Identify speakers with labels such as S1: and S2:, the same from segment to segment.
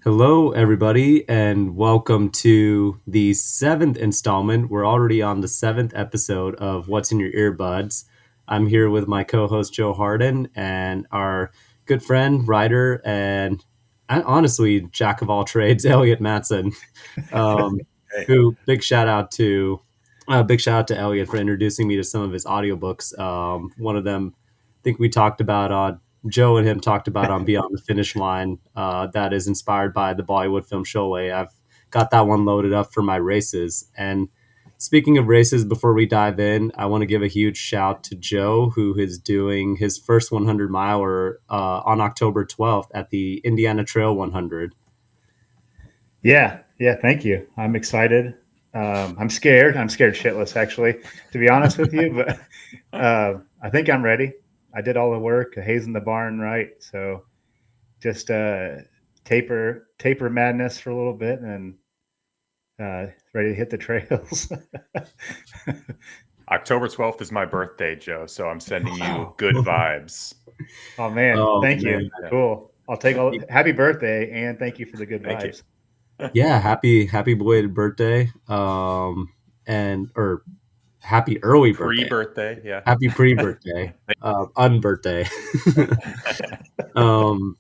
S1: Hello, everybody, and welcome to the seventh installment. We're already on the seventh episode of What's in Your Earbuds. I'm here with my co host, Joe Hardin, and our good friend, writer, and honestly, jack of all trades, Elliot Matson. Um,
S2: Hey.
S1: who big shout out to Elliot for introducing me to some of his audiobooks. One of them, I think we talked about Joe and him talked about on Beyond the Finish Line. That is inspired by the Bollywood film Sholay. I've got that one loaded up for my races. And speaking of races, before we dive in, I want to give a huge shout to Joe, who is doing his first 100 miler on October 12th at the Indiana Trail 100.
S2: Yeah, thank you. I'm excited. I'm scared. I'm scared shitless, actually, to be honest with you. But I think I'm ready. I did all the work, hazing the barn, right? So just taper madness for a little bit, and ready to hit the trails.
S3: October 12th is my birthday, Joe, so I'm sending you
S1: Wow.
S3: good vibes.
S2: Oh man,
S1: Oh
S2: thank you.
S1: man.
S2: Cool. I'll take all. Happy birthday, and thank you for the good
S3: Thank you.
S2: vibes.
S1: Yeah, happy belated birthday. And or happy early birthday.
S3: Pre-birthday, yeah.
S1: Happy pre-birthday. Unbirthday. um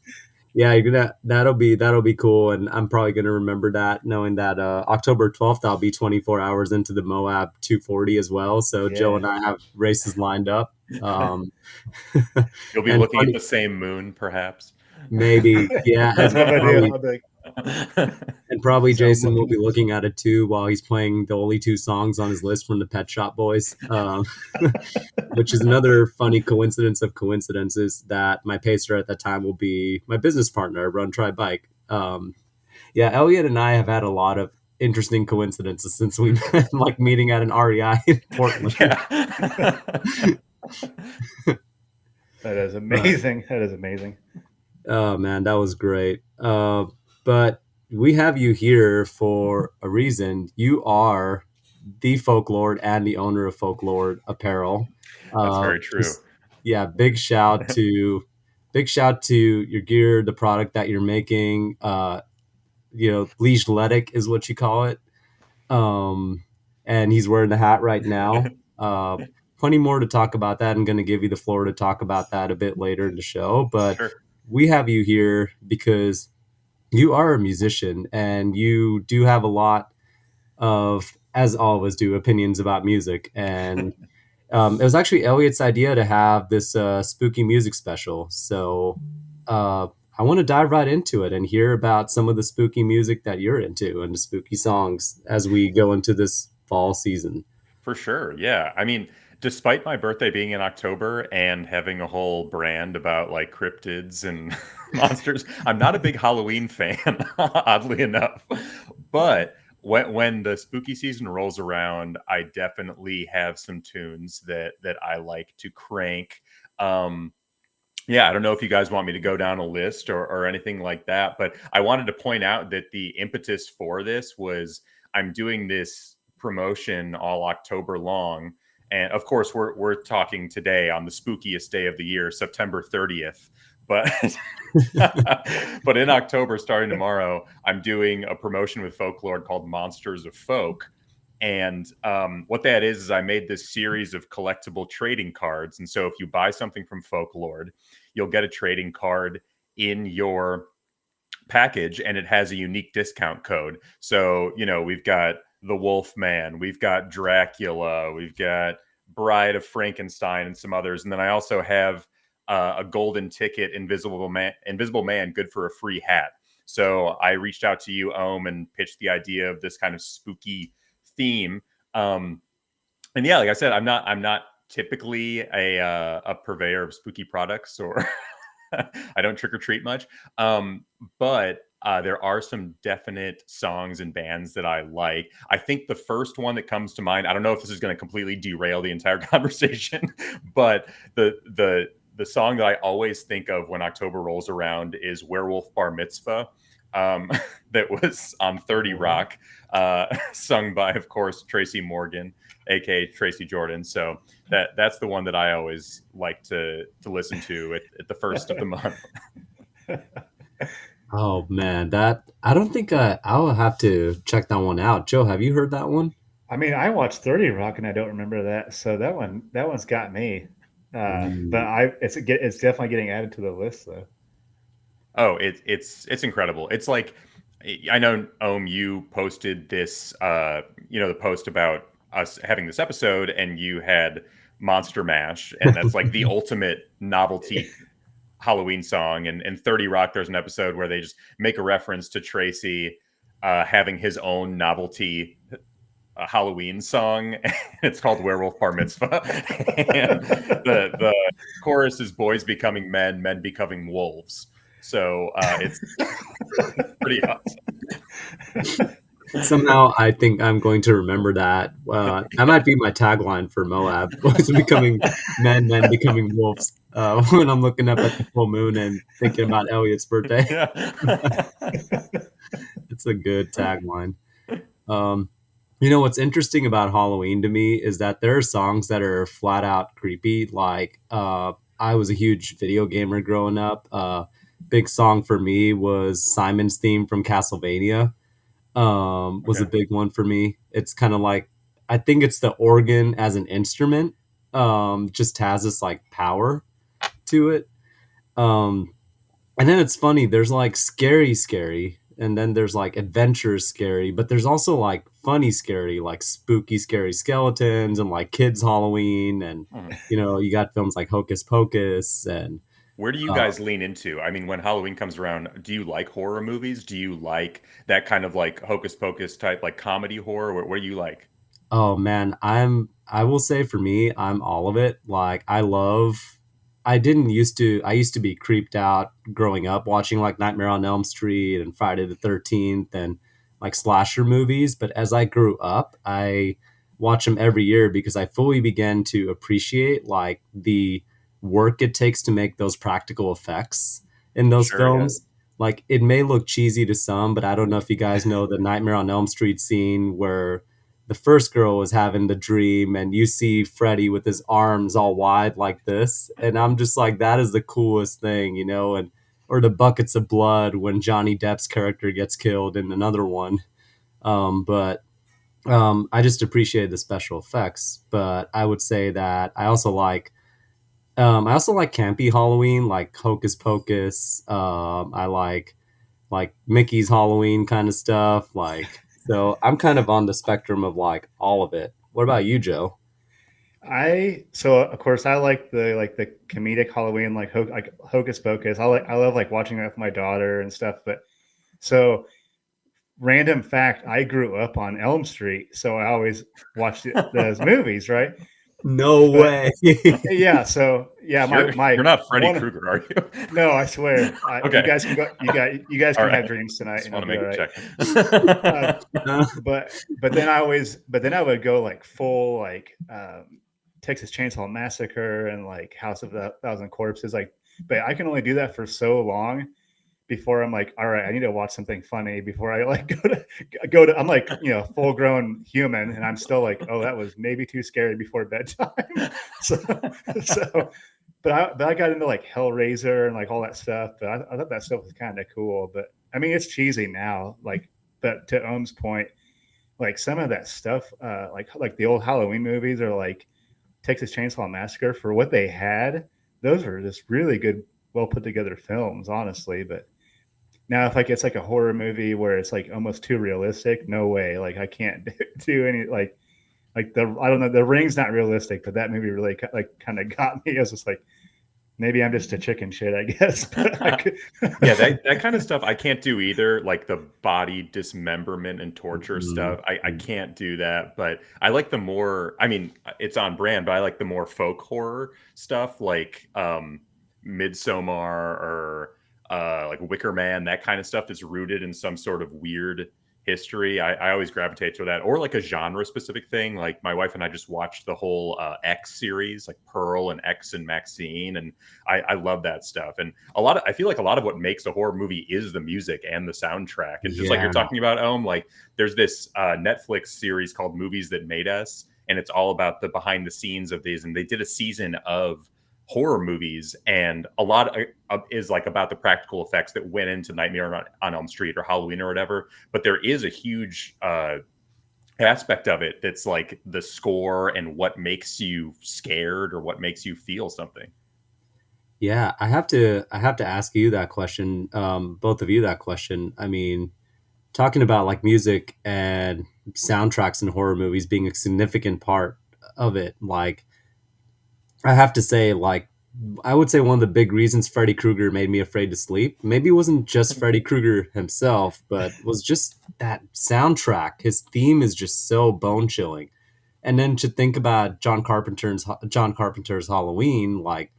S1: yeah, that'll be cool, and I'm probably gonna remember that, knowing that October 12th I'll be 24 hours into the Moab 240 as well. So Joe
S2: Yeah.
S1: and I have races lined up.
S3: You'll be
S1: And
S3: looking at
S1: funny,
S3: the same moon, perhaps.
S1: maybe, yeah,
S2: That's what I do. I'll be like,
S1: and probably
S2: so I'm
S1: Jason will
S2: looking
S1: be
S2: at this.
S1: looking at it too while he's playing the only two songs on his list from the Pet Shop Boys, which is another funny coincidence of coincidences that my pacer at that time will be my business partner, Run Try Bike. Yeah, Elliot and I have had a lot of interesting coincidences since we met, like meeting at an REI in Portland.
S3: Yeah.
S2: That is
S1: But
S2: amazing. That is amazing.
S1: oh man, that was great. But we have you here for a reason. You are the Folklord and the owner of Folklord Apparel.
S3: That's very true.
S1: Just yeah, big shout to your gear, the product that you're making. Leash-letic is what you call it. Um, and he's wearing the hat right now. Uh, Plenty more to talk about that. I'm going to give you the floor to talk about that a bit later in the show. But
S3: Sure.
S1: we have you here because you are a musician and you do have a lot of, as all of us do, opinions about music. And it was actually Elliot's idea to have this spooky music special. So I want to dive right into it and hear about some of the spooky music that you're into and the spooky songs as we go into this fall season.
S3: For sure. Yeah. I mean, despite my birthday being in October and having a whole brand about like cryptids and monsters, I'm not a big Halloween fan, oddly enough. But when the spooky season rolls around, I definitely have some tunes that I like to crank. Um, yeah, I don't know if you guys want me to go down a list or anything like that, but I wanted to point out that the impetus for this was I'm doing this promotion all October long. And of course, we're talking today on the spookiest day of the year, September 30th. But but in October, starting tomorrow, I'm doing a promotion with Folklord called Monsters of Folk. And what that is I made this series of collectible trading cards. And so if you buy something from Folklord, you'll get a trading card in your package and it has a unique discount code. So, we've got the Wolf Man, we've got Dracula, we've got Bride of Frankenstein and some others. And then I also have a golden ticket, Invisible Man, good for a free hat. So I reached out to you, Aum, and pitched the idea of this kind of spooky theme. And yeah, like I said, I'm not typically a purveyor of spooky products, or I don't trick or treat much. But there are some definite songs and bands that I like. I think the first one that comes to mind, I don't know if this is going to completely derail the entire conversation, but the song that I always think of when October rolls around is Werewolf Bar Mitzvah. Um, that was on 30 Rock, sung by, of course, Tracy Morgan, aka Tracy Jordan. So that's the one that I always like to listen to at the first of the month.
S1: Oh man, that I don't think I'll have to check that one out. Joe, have you heard that one?
S2: I mean, I watched 30 Rock and I don't remember that, so that one's got me. But
S1: Ooh.
S2: it's definitely getting added to the list though.
S3: Oh, it's incredible. It's like I know you posted this the post about us having this episode and you had Monster Mash and that's like the ultimate novelty Halloween song and 30 Rock there's an episode where they just make a reference to Tracy having his own novelty Halloween song. It's called Werewolf Bar Mitzvah. And the chorus is boys becoming men, men becoming wolves. So it's pretty awesome.
S1: Somehow, I think I'm going to remember that. That might be my tagline for Moab: "Boys becoming men, men becoming wolves." When I'm looking up at the full moon and thinking about Elliot's birthday,
S3: Yeah.
S1: it's a good tagline. Um, what's interesting about Halloween to me is that there are songs that are flat out creepy. Like, I was a huge video gamer growing up. Big song for me was Simon's theme from Castlevania. Was a
S3: Okay.
S1: big one for me. It's kind of like, I think it's the organ as an instrument. Just has this like power to it. Um, and then it's funny, there's like scary, and then there's like adventure scary, but there's also like funny scary, like spooky scary skeletons and like kids Halloween, and
S3: Mhm.
S1: you got films like Hocus Pocus and
S3: Where do you
S1: uh,
S3: guys lean into? I mean, when Halloween comes around, do you like horror movies? Do you like that kind of like Hocus Pocus type, like comedy horror? What do you like?
S1: oh man, I will say for me, I'm all of it. Like I used to be creeped out growing up watching like Nightmare on Elm Street and Friday the 13th and like slasher movies, but as I grew up, I watch them every year because I fully began to appreciate like the work it takes to make those practical effects in those
S3: Sure, yeah.
S1: films. Like it may look cheesy to some, but I don't know if you guys know the Nightmare on Elm Street scene where the first girl was having the dream and you see Freddy with his arms all wide like this. And I'm just like, that is the coolest thing, and or the buckets of blood when Johnny Depp's character gets killed in another one. But I just appreciate the special effects. But I would say that I also like campy Halloween, like Hocus Pocus. I like Mickey's Halloween kind of stuff. Like, so I'm kind of on the spectrum of like all of it. What about you, Joe?
S2: So of course I like the comedic Halloween like Hocus Pocus. I love like watching that with my daughter and stuff. But so random fact, I grew up on Elm Street, so I always watched those movies, right?
S1: No
S2: But
S1: way.
S2: yeah, so yeah, my
S3: You're not Freddy
S2: one.
S3: Krueger, are you?
S2: No, I swear, you
S3: Okay.
S2: guys can go. You guys
S3: All
S2: can
S3: right.
S2: have dreams tonight,
S3: Just
S2: and
S3: want
S2: it'll
S3: to
S2: be
S3: make
S2: all
S3: a
S2: right.
S3: check.
S2: Uh, but then I would go like full like Texas Chainsaw Massacre and like House of the Thousand Corpses. Like, but I can only do that for so long before I'm like, all right, I need to watch something funny before I like go to. I'm like, full grown human, and I'm still like, oh, that was maybe too scary before bedtime. so, so, but I got into like Hellraiser and like all that stuff. But I thought that stuff was kind of cool. But I mean, it's cheesy now. Like, but to Ohm's point, like some of that stuff, like the old Halloween movies or like Texas Chainsaw Massacre for what they had, those are just really good, well put together films, honestly. But now if like it's like a horror movie where it's like almost too realistic, no way. Like I can't do any like the I don't know, the Ring's not realistic, but that movie really like kind of got me. I was just like, maybe I'm just a chicken shit, I guess. But I could.
S3: Yeah, that kind of stuff I can't do either. Like the body dismemberment and torture
S1: Mhm.
S3: stuff. I can't do that. But I like the more, I mean, it's on brand, but I like the more folk horror stuff like Midsommar or like Wicker Man, that kind of stuff that's rooted in some sort of weird history. I always gravitate to that. Or like a genre specific thing. Like my wife and I just watched the whole X series, like Pearl and X and Maxine. And I love that stuff. And I feel like a lot of what makes a horror movie is the music and the soundtrack. And just like you're
S1: Yeah.
S3: talking about, like there's this Netflix series called Movies That Made Us, and it's all about the behind the scenes of these. And they did a season of horror movies, and a lot is like about the practical effects that went into Nightmare on Elm Street or Halloween or whatever. But there is a huge aspect of it that's like the score and what makes you scared or what makes you feel something.
S1: Yeah, I have to ask you that question, both of you that question. I mean, talking about like music and soundtracks in horror movies being a significant part of it, like I have to say, like I would say one of the big reasons Freddy Krueger made me afraid to sleep, maybe it wasn't just Freddy Krueger himself, but was just that soundtrack. His theme is just so bone chilling. And then to think about John Carpenter's Halloween, like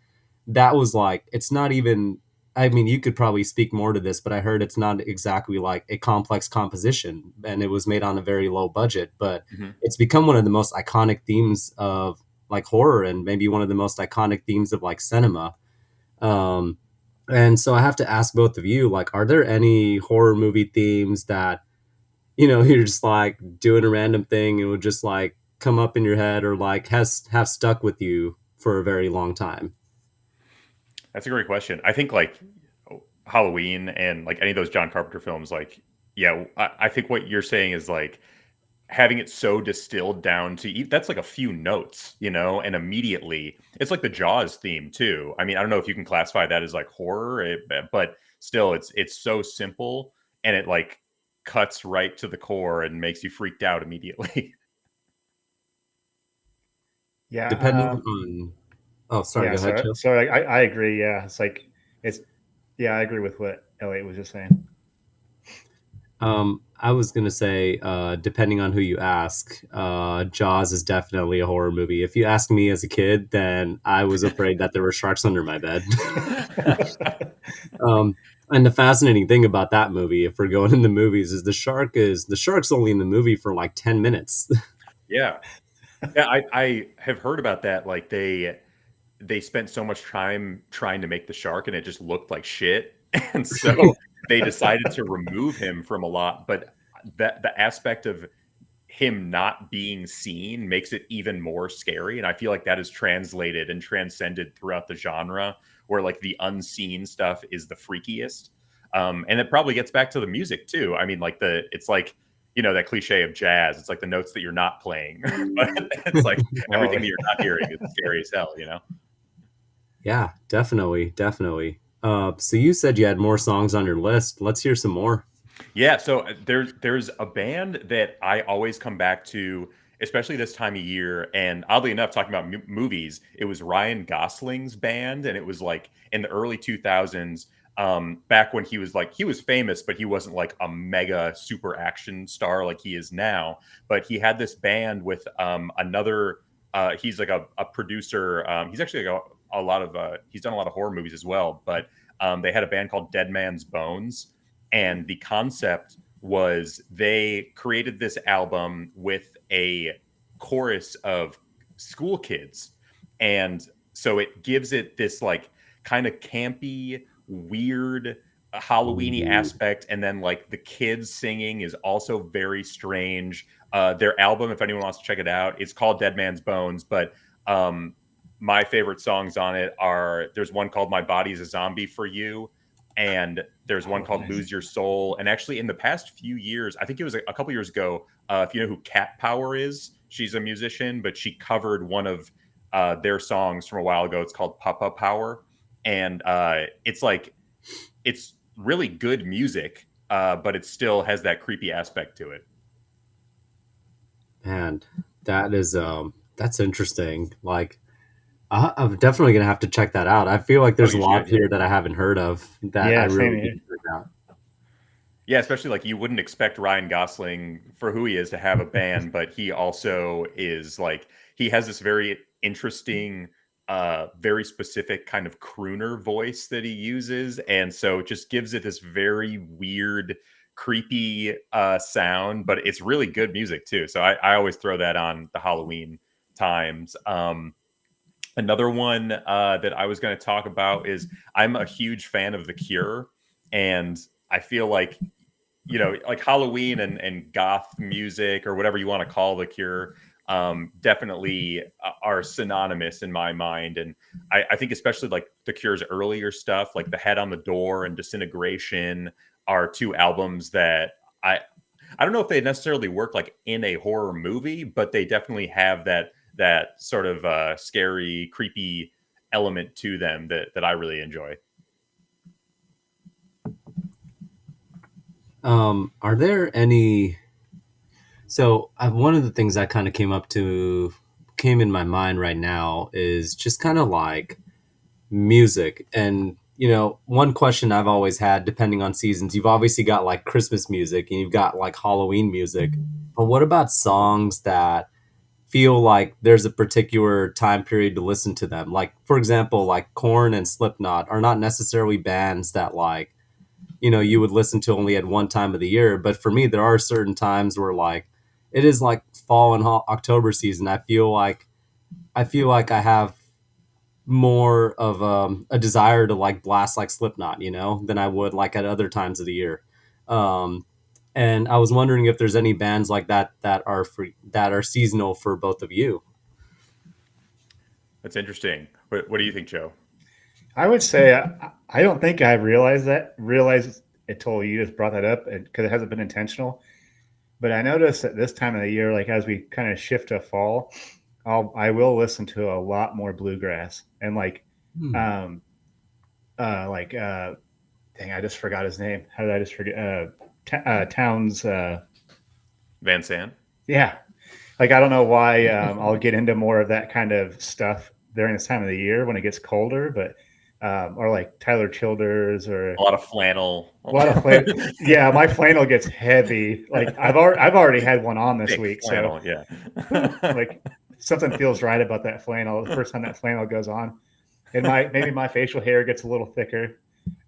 S1: that was like it's not even, I mean, you could probably speak more to this, but I heard it's not exactly like a complex composition and it was made on a very low budget, but
S3: Mhm.
S1: it's become one of the most iconic themes of like horror and maybe one of the most iconic themes of like cinema. Um and so I have to ask both of you, like, are there any horror movie themes that, you're just like doing a random thing and would just like come up in your head or like has have stuck with you for a very long time?
S3: That's a great question. I think like Halloween and like any of those John Carpenter films, like yeah, I think what you're saying is like having it so distilled down to that's like a few notes, and immediately it's like the Jaws theme too. I mean, I don't know if you can classify that as like horror, but still, it's so simple and it like cuts right to the core and makes you freaked out immediately.
S2: Yeah.
S1: Depending on Oh, sorry,
S2: Yeah.
S1: go ahead, Joe.
S2: So I agree. Yeah. It's like, it's, yeah, I agree with what Elliot was just saying.
S1: I was gonna say, depending on who you ask, Jaws is definitely a horror movie. If you ask me as a kid, then I was afraid that there were sharks under my bed. um, and the fascinating thing about that movie, if we're going in the movies, is the shark's only in the movie for like 10 minutes.
S3: Yeah, yeah, I have heard about that. Like they spent so much time trying to make the shark and it just looked like shit. And so they decided to remove him from a lot. But that the aspect of him not being seen makes it even more scary. And I feel like that is translated and transcended throughout the genre, where like the unseen stuff is the freakiest. And it probably gets back to the music too. I mean, like it's like, that cliche of jazz. It's like the notes that you're not playing, but it's like
S2: Oh,
S3: everything that you're not hearing is scary as hell.
S1: Yeah, definitely, definitely. So you said you had more songs on your list. Let's hear some more.
S3: Yeah, so there's a band that I always come back to, especially this time of year. And oddly enough, talking about movies, it was Ryan Gosling's band, and it was like in the early 2000s, back when he was famous, but he wasn't like a mega super action star like he is now. But he had this band with another. He's like a producer. He's actually like a lot of he's done a lot of horror movies as well. But they had a band called Dead Man's Bones, and the concept was they created this album with a chorus of school kids. And so it gives it this like kind of campy, weird, Halloweeny
S1: Ooh.
S3: aspect. And then like the kids singing is also very strange. Their album, if anyone wants to check it out, it's called Dead Man's Bones. But um, my favorite songs on it are there's one called My Body's a Zombie for You, and there's one
S2: oh,
S3: called
S2: nice.
S3: Lose Your Soul. And actually, in the past few years, I think it was a couple years ago, if you know who Cat Power is, she's a musician, but she covered one of their songs from a while ago. It's called Papa Power. And it's like, it's really good music, but it still has that creepy aspect to it.
S1: Man, that's interesting. Like I'm definitely gonna have to check that out. I feel like
S3: Oh,
S1: there's a
S3: you
S1: lot
S3: should.
S1: here that I haven't heard of that I
S2: Yeah. Same
S1: really need to
S2: here.
S1: check out.
S3: Yeah, especially like you wouldn't expect Ryan Gosling for who he is to have a band, but he also is like he has this very interesting, very specific kind of crooner voice that he uses, and so it just gives it this very weird, creepy sound. But it's really good music too. So I always throw that on the Halloween times. Another one that I was going to talk about is I'm a huge fan of The Cure, and I feel like like Halloween and goth music or whatever you want to call The Cure. definitely are synonymous in my mind. And I think especially like The Cure's earlier stuff, like The Head on the Door and Disintegration, are two albums that I don't know if they necessarily work like in a horror movie, but they definitely have that sort of scary, creepy element to them that I really enjoy.
S1: Are there any? So one of the things that kind of came in my mind right now is just kind of like music. And one question I've always had, depending on seasons, you've obviously got like Christmas music and you've got like Halloween music, but what about songs that feel like there's a particular time period to listen to them? Like, for example, like Korn and Slipknot are not necessarily bands that like you would listen to only at one time of the year. But for me, there are certain times where like it is like fall and October season. I feel like I have more of a desire to like blast like Slipknot, than I would like at other times of the year. Um, and I was wondering if there's any bands like that are seasonal for both of you.
S3: That's interesting. What do you think, Joe?
S2: I would say I don't think I realized it until you just brought that up, because it hasn't been intentional. But I noticed that this time of the year, like as we kind of shift to fall, I will listen to a lot more bluegrass and
S1: Hmm.
S2: um, like dang, I just forgot his name. How did I just forget? Towns.
S3: Van Sant?
S2: Yeah, like I don't know why. I'll get into more of that kind of stuff during this time of the year when it gets colder, but or like Tyler Childers or
S3: A lot of flannel.
S2: a lot of flannel. Yeah, my flannel gets heavy. Like I've already had one on this
S3: Thick
S2: week, so
S3: flannel, yeah.
S2: whew, like something feels right about that flannel. The first time that flannel goes on, and maybe my facial hair gets a little thicker.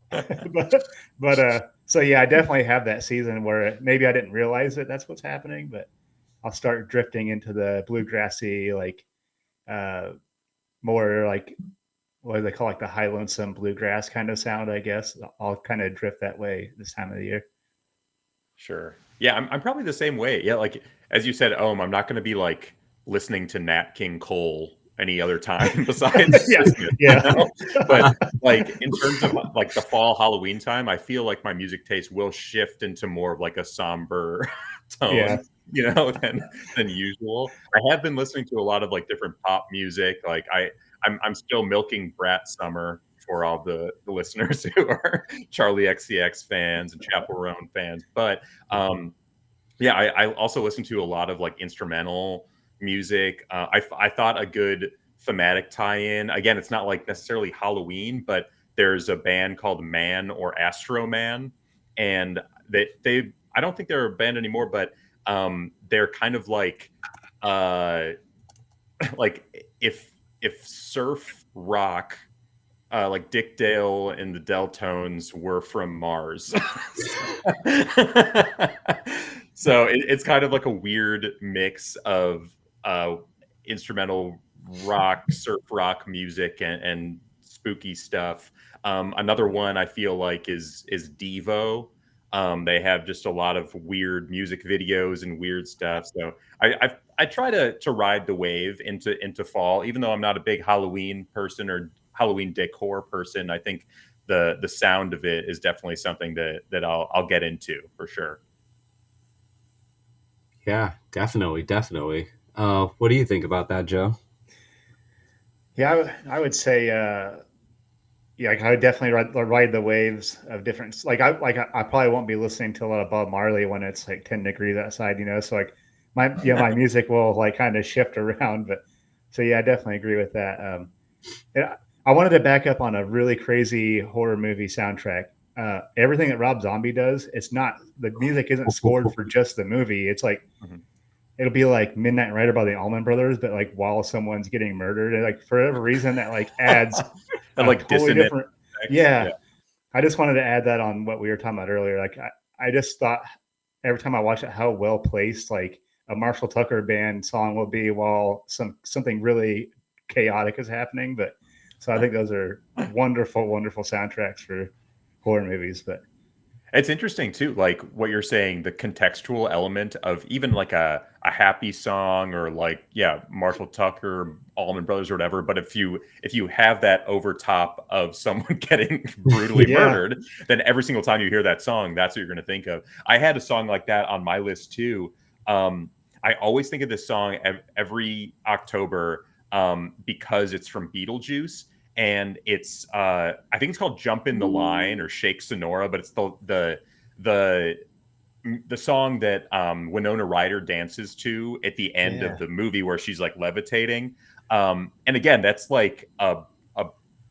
S2: but so yeah, I definitely have that season where maybe I didn't realize that that's what's happening, but I'll start drifting into the bluegrassy, like uh, more like what do they call, like the high lonesome bluegrass kind of sound, I guess. I'll kind of drift that way this time of the year.
S3: Sure. Yeah, I'm probably the same way. Yeah, like as you said, I'm not going to be like listening to Nat King Cole any other time besides
S2: Yeah,
S3: Christmas,
S2: yeah,
S3: But like in terms of like the fall Halloween time, I feel like my music taste will shift into more of like a somber
S2: yeah.
S3: tone, than usual. I have been listening to a lot of like different pop music. Like I'm still milking Brat Summer for all the listeners who are Charlie XCX fans and Chappell Roan fans. But yeah, I also listen to a lot of like instrumental music. I thought a good thematic tie-in. Again, it's not like necessarily Halloween, but there's a band called Man or Astro Man, and they I don't think they're a band anymore, but they're kind of uh like if surf rock like Dick Dale and the Deltones were from Mars. So it's kind of like a weird mix of uh, instrumental rock, surf rock music, and spooky stuff. Another one I feel like is Devo. They have just a lot of weird music videos and weird stuff. So I try to ride the wave into fall, even though I'm not a big Halloween person or Halloween decor person. I think the sound of it is definitely something that I'll get into for sure.
S1: Yeah, definitely, definitely. What do you think about that, Joe?
S2: Yeah, I would say, yeah, I would definitely ride the waves of different. I probably won't be listening to a lot of Bob Marley when it's like 10 degrees outside, So like my music will like kind of shift around. But so yeah, I definitely agree with that. And I wanted to back up on a really crazy horror movie soundtrack. Everything that Rob Zombie does, it's not the music isn't scored for just the movie. It's like
S3: Mhm.
S2: it'll be like Midnight Rider by the Allman Brothers, but like while someone's getting murdered, and like for whatever reason that like adds
S3: And
S2: a
S3: like
S2: totally
S3: dissonant
S2: different.
S3: effects. Yeah.
S2: Yeah, I just wanted to add that on what we were talking about earlier. Like I just thought every time I watch it, how well placed like a Marshall Tucker band song will be while something really chaotic is happening. But so I think those are wonderful, wonderful soundtracks for horror movies. But
S3: It's interesting too, like what you're saying, the contextual element of even like a happy song or like, yeah, Marshall Tucker, Allman Brothers or whatever. But if you have that over top of someone getting brutally
S2: Yeah.
S3: murdered, then every single time you hear that song, that's what you're going to think of. I had a song like that on my list too. I always think of this song every October because it's from Beetlejuice, and it's I think it's called "Jump in the Line" or "Shake Sonora," but it's the the song that Winona Ryder dances to at the end of
S2: Yeah.
S3: the movie where she's like levitating. And again, that's like a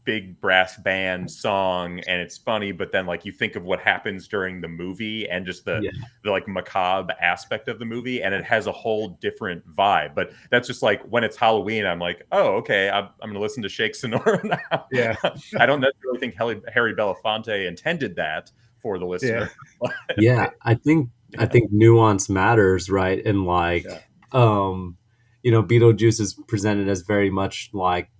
S3: big brass band song, and it's funny, but then like you think of what happens during the movie and just
S1: Yeah.
S3: the like macabre aspect of the movie, and it has a whole different vibe. But that's just like when it's Halloween, I'm like, oh, okay, I'm gonna listen to Shake Sonora now.
S2: Yeah.
S3: I don't necessarily think Harry Belafonte intended that for the
S2: Yeah.
S3: listener. But
S1: Yeah, I
S3: yeah,
S1: think nuance matters, right? And
S3: yeah.
S1: like, Beetlejuice is presented as very much like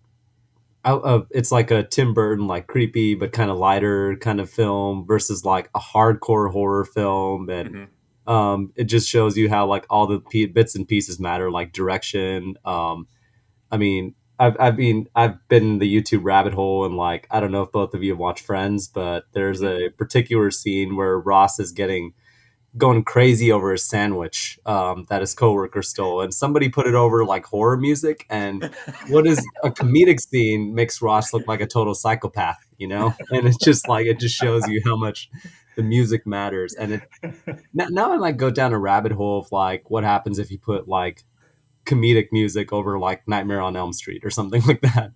S1: it's like a Tim Burton, like creepy but kind of lighter kind of film versus like a hardcore horror film, and
S3: Mhm.
S1: it just shows you how like all the bits and pieces matter, like direction. I mean, I've been in the YouTube rabbit hole, and like I don't know if both of you have watched Friends, but there's
S3: Mhm.
S1: a particular scene where Ross is going crazy over a sandwich that his coworker stole, and somebody put it over like horror music. And what is a comedic scene makes Ross look like a total psychopath, And it's just like it just shows you how much the music matters. And now I might go down a rabbit hole of like what happens if you put like comedic music over like Nightmare on Elm Street or something like that.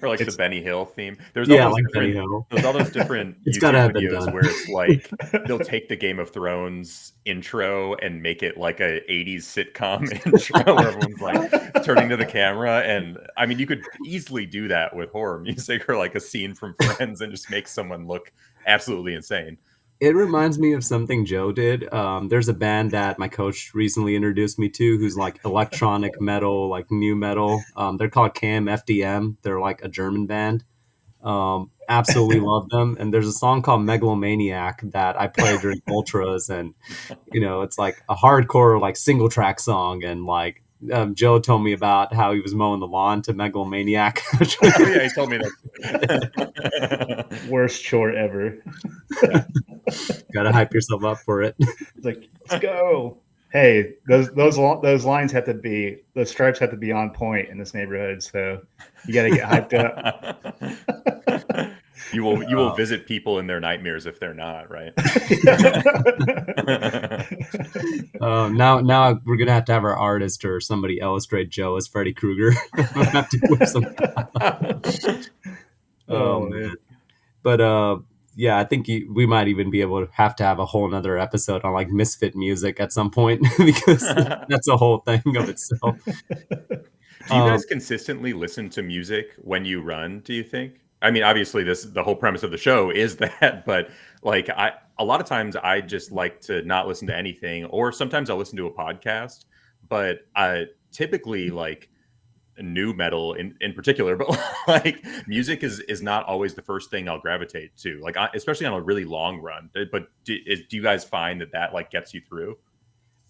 S3: Or like the
S2: It's
S3: Benny Hill theme.
S1: Yeah, like Benny Hill.
S3: There's all those different
S1: It's got to
S3: YouTube
S1: have been
S3: videos
S1: done.
S3: where it's like they'll take the Game of Thrones intro and make it like a 80s sitcom intro where everyone's like turning to the camera. And I mean, you could easily do that with horror music or like a scene from Friends and just make someone look absolutely insane.
S1: It reminds me of something Joe did. There's a band that my coach recently introduced me to who's like electronic metal, like new metal. They're called Cam FDM. They're like a German band. Absolutely love them. And there's a song called Megalomaniac that I play during ultras, and it's like a hardcore like single track song. And like Joe told me about how he was mowing the lawn to Megalomaniac.
S3: Oh yeah, he told me that.
S2: Worst chore ever.
S3: Yeah.
S1: Gotta hype yourself up for it.
S2: It's like, let's go. Hey, those lines have to be, those stripes have to be on point in this neighborhood. So you got to get hyped up.
S3: You will visit people in their nightmares if they're not, right?
S1: Now we're gonna have to have our artist or somebody illustrate Joe as Freddy Krueger. Have to whip some. Oh man, but yeah, I think we might even be able to have a whole nother episode on like misfit music at some point because that's a whole thing of itself.
S3: Do you guys consistently listen to music when you run, do you think? I mean, obviously the whole premise of the show is that, but like a lot of times I just like to not listen to anything, or sometimes I'll listen to a podcast, but typically like new metal in particular, but like music is not always the first thing I'll gravitate to, like especially on a really long run. But do you guys find that like gets you through?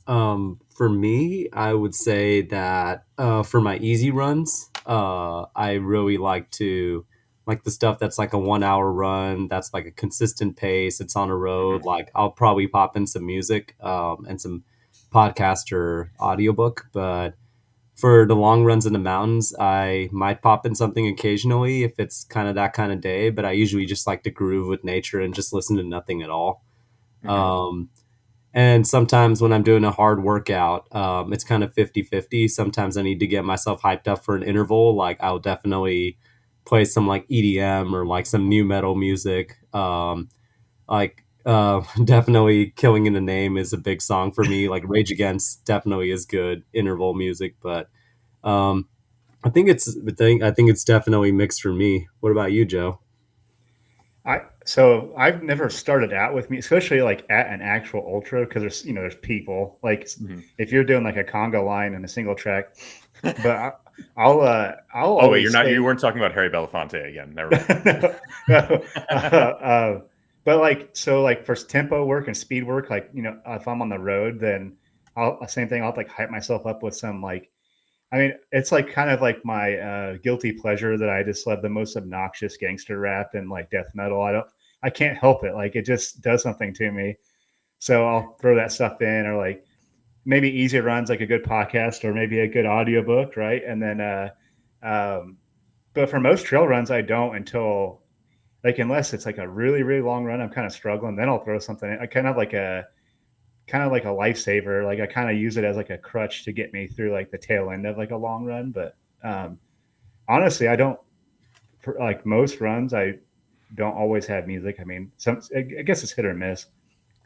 S1: For me, I would say that for my easy runs, I really like the stuff that's like a 1 hour run. That's like a consistent pace. It's on a road.
S3: Mhm.
S1: Like I'll probably pop in some music and some podcast or audiobook. But for the long runs in the mountains, I might pop in something occasionally if it's kind of that kind of day. But I usually just like to groove with nature and just listen to nothing at all.
S3: Mhm.
S1: Um, and sometimes when I'm doing a hard workout, it's kind of 50-50. Sometimes I need to get myself hyped up for an interval. Like I'll definitely play some like EDM or like some new metal music. Definitely Killing in the Name is a big song for me. Like Rage Against definitely is good interval music, but um, I think it's definitely mixed for me. What about you, Joe?
S2: So I've never started out with me, especially like at an actual ultra, because there's people like
S3: Mhm.
S2: if you're doing like a conga line and a single track, but I'll
S3: Oh wait,
S2: always
S3: you
S2: stay.
S3: weren't talking about Harry Belafonte again. Never mind.
S2: No, no, But like, so like for tempo work and speed work, like, you know, if I'm on the road, then same thing. I'll like hype myself up with some like, I mean, it's like kind of like my guilty pleasure that I just love the most obnoxious gangster rap and like death metal. I can't help it. Like it just does something to me. So I'll throw that stuff in, or like maybe easy runs, like a good podcast or maybe a good audiobook. Right. And then, but for most trail runs, I don't until like, unless it's like a really, really long run, I'm kind of struggling. Then I'll throw something in. I kind of like a lifesaver. Like I kind of use it as like a crutch to get me through like the tail end of like a long run. But honestly, I don't, for like most runs, I don't always have music. I mean, I guess it's hit or miss.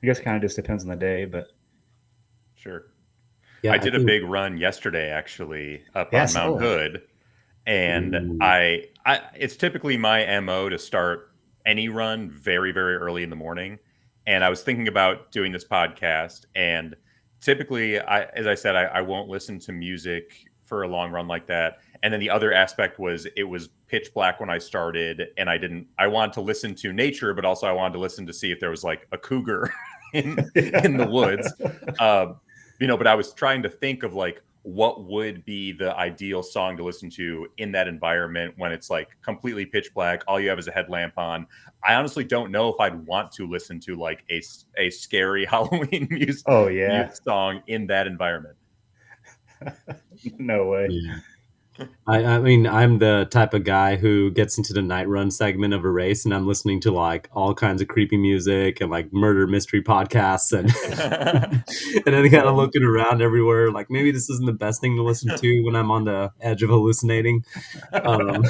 S2: I guess it kind of just depends on the day, but
S3: Sure.
S1: Yeah,
S3: I
S1: I
S3: did a
S1: think.
S3: big run yesterday, actually, up
S2: yeah, I
S3: on
S2: saw
S3: Mount
S2: that.
S3: Hood, and
S1: Ooh.
S3: it's typically my MO to start any run very, very early in the morning. And I was thinking about doing this podcast, and typically, as I said, I won't listen to music for a long run like that. And then the other aspect was it was pitch black when I started, and I wanted to listen to nature, but also I wanted to listen to see if there was like a cougar in the woods. Um, but I was trying to think of like what would be the ideal song to listen to in that environment when it's like completely pitch black, all you have is a headlamp on. I honestly don't know if I'd want to listen to like a scary Halloween
S2: Oh yeah,
S3: music song in that environment.
S2: no way.
S1: Yeah. I mean, I'm the type of guy who gets into the night run segment of a race, and I'm listening to like all kinds of creepy music and like murder mystery podcasts, and and then kind of looking around everywhere, like maybe this isn't the best thing to listen to when I'm on the edge of hallucinating. Um,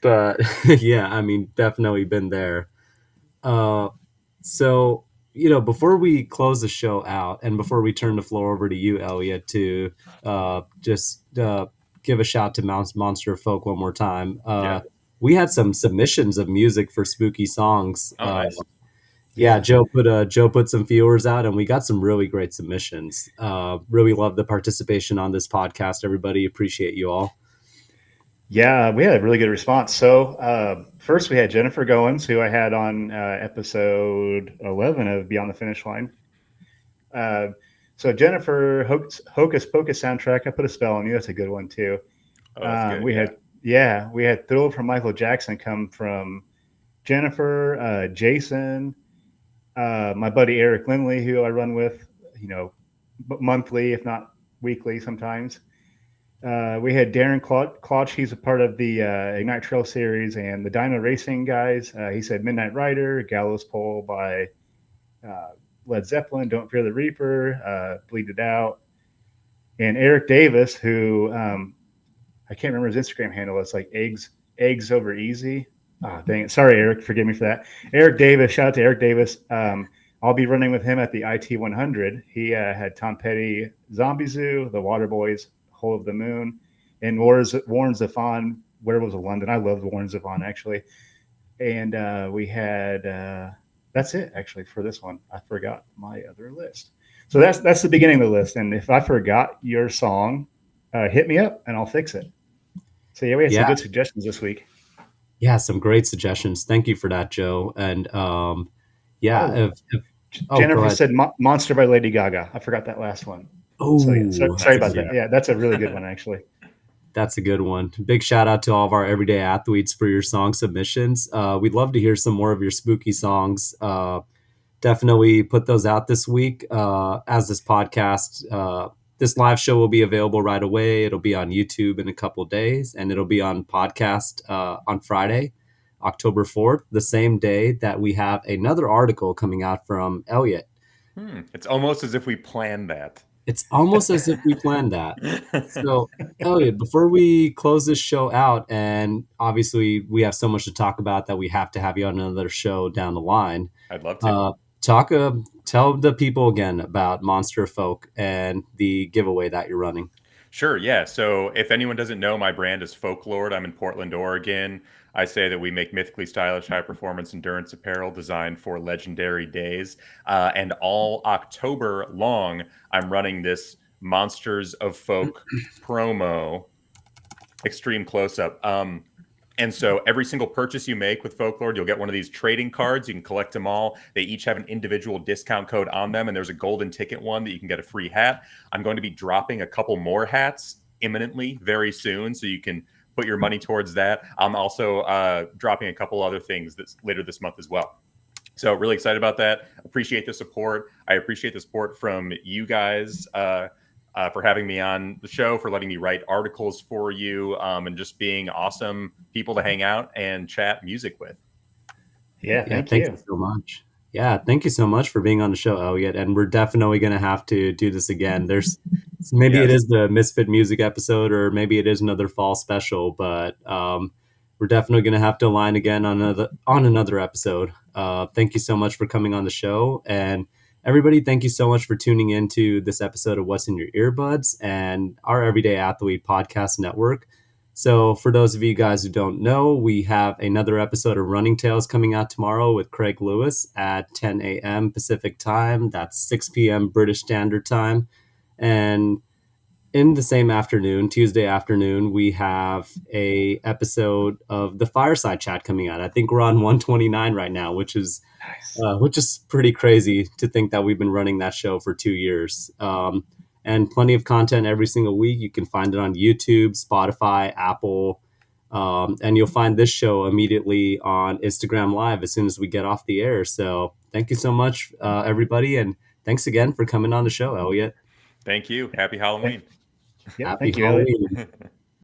S1: but yeah, I mean, definitely been there. Uh, so, before we close the show out and before we turn the floor over to you, Elliot, to just give a shout to Monster of Folk one more time,
S3: Yeah.
S1: we had some submissions of music for spooky songs.
S3: Oh, nice.
S1: Yeah,
S2: Yeah.
S1: Joe put some viewers out, and we got some really great submissions. Really love the participation on this podcast. Everybody, appreciate you all.
S2: Yeah, we had a really good response. So first, we had Jennifer Goins, who I had on episode 11 of Beyond the Finish Line. So Jennifer, Hocus Pocus soundtrack. I put a spell on you. That's a good one too.
S3: Oh, that's good.
S2: We
S3: Yeah.
S2: had we had Thrill from Michael Jackson come from Jennifer, Jason, my buddy Eric Lindley, who I run with, monthly, if not weekly, sometimes. We had Darren Clauch. He's a part of the Ignite Trail series and the Dyno Racing guys. He said Midnight Rider, Gallows Pole by uh, Led Zeppelin, Don't Fear the Reaper, Bleed It Out. And Eric Davis, who I can't remember his Instagram handle. It's like eggs over easy. Oh, dang it. Sorry, Eric. Forgive me for that. Eric Davis. Shout out to Eric Davis. I'll be running with him at the IT 100. He had Tom Petty, Zombie Zoo, The Waterboys, Hole of the Moon, and Warren Zevon, Werewolves of London. I love Warren Zevon, actually. And we had, that's it, actually, for this one. I forgot my other list. So that's the beginning of the list. And if I forgot your song, hit me up and I'll fix it. So yeah, we had some
S1: Yeah,
S2: good suggestions this week.
S1: yeah, some great suggestions. Thank you for that, Joe. And yeah,
S2: Oh,
S1: go
S2: Jennifer
S1: ahead.
S2: said "Monster" by Lady Gaga. I forgot that last one. So yeah,
S1: Oh,
S2: sorry
S3: Nice.
S2: about
S1: yeah.
S2: that. Yeah, that's a really good one actually.
S1: That's a good one. Big shout out to all of our everyday athletes for your song submissions. We'd love to hear some more of your spooky songs. Definitely put those out this week as this podcast. This live show will be available right away. It'll be on YouTube in a couple days, and it'll be on podcast on Friday, October 4th, the same day that we have another article coming out from Elliot.
S3: It's almost as if we planned that.
S1: It's almost as if we planned that. So, Elliot, before we close this show out, and obviously we have so much to talk about that we have to have you on another show down the line,
S3: I'd love to.
S1: uh, tell the people again about Monster Folk and the giveaway that you're running.
S3: Sure, yeah. So if anyone doesn't know, my brand is Folklord. I'm in Portland, Oregon. I say that we make mythically stylish, high performance endurance apparel designed for legendary days. And all October long, I'm running this Monsters of Folk promo, extreme close up. And so every single purchase you make with Folklord, you'll get one of these trading cards. You can collect them all. They each have an individual discount code on them, and there's a golden ticket one that you can get a free hat. I'm going to be dropping a couple more hats imminently, very soon, so you can put your money towards that. I'm also dropping a couple other things later this month as well. So really excited about that. Appreciate the support. I appreciate the support from you guys for having me on the show, for letting me write articles for you, and just being awesome people to hang out and chat music with.
S2: Yeah, thank
S1: Thank
S2: you.
S1: you so much. Yeah, thank you so much for being on the show, Elliot. And we're definitely going to have to do this again. Maybe it
S3: Yes.
S1: is the Misfit Music episode, or maybe it is another fall special, but we're definitely going to have to align again on another episode. Thank you so much for coming on the show, and everybody, thank you so much for tuning into this episode of What's in Your Earbuds and our Everyday Athlete podcast network. So, for those of you guys who don't know, we have another episode of Running Tales coming out tomorrow with Craig Lewis at 10 a.m. Pacific time. That's 6 p.m. British Standard Time. And in the same afternoon, Tuesday afternoon, we have a episode of the Fireside Chat coming out. I think we're on 129 right now, which is pretty crazy to think that we've been running that show for 2 years. And plenty of content every single week. You can find it on YouTube, Spotify, Apple, and you'll find this show immediately on Instagram Live as soon as we get off the air. So thank you so much, everybody, and thanks again for coming on the show, Elliot.
S3: Thank you. Happy Halloween.
S2: Yep,
S1: Happy
S2: thank you, Elliot.
S1: Halloween.